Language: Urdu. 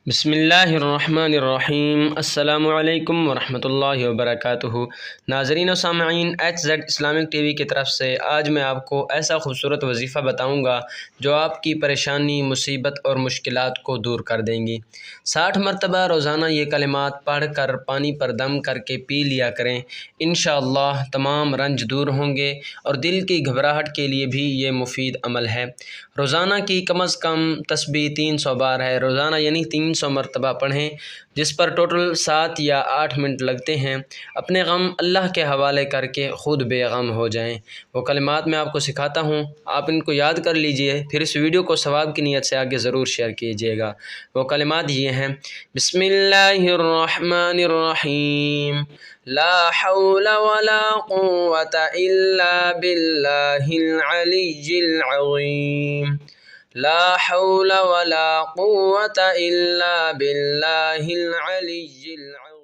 بسم اللہ الرحمن الرحیم۔ السلام علیکم ورحمۃ اللہ وبرکاتہ۔ ناظرین و سامعین، H Z Islamic T V کی طرف سے آج میں آپ کو ایسا خوبصورت وظیفہ بتاؤں گا جو آپ کی پریشانی، مصیبت اور مشکلات کو دور کر دیں گی۔ 60 مرتبہ روزانہ یہ کلمات پڑھ کر پانی پر دم کر کے پی لیا کریں۔ انشاءاللہ تمام رنج دور ہوں گے اور دل کی گھبراہٹ کے لیے بھی یہ مفید عمل ہے۔ روزانہ کی کم از کم تسبیح 300 بار ہے۔ روزانہ یعنی 300 مرتبہ پڑھیں، جس پر ٹوٹل 7 یا 8 منٹ لگتے ہیں۔ اپنے غم اللہ کے حوالے کر کے خود بے غم ہو جائیں۔ وہ کلمات میں آپ کو سکھاتا ہوں، آپ ان کو یاد کر لیجئے، پھر اس ویڈیو کو ثواب کی نیت سے آگے ضرور شیئر کیجیے گا۔ وہ کلمات یہ ہیں: بسم اللہ الرحمن الرحیم، لا حول ولا قوة الا باللہ العلی العظیم، لا حول ولا قوة الا باللہ العلی العظیم۔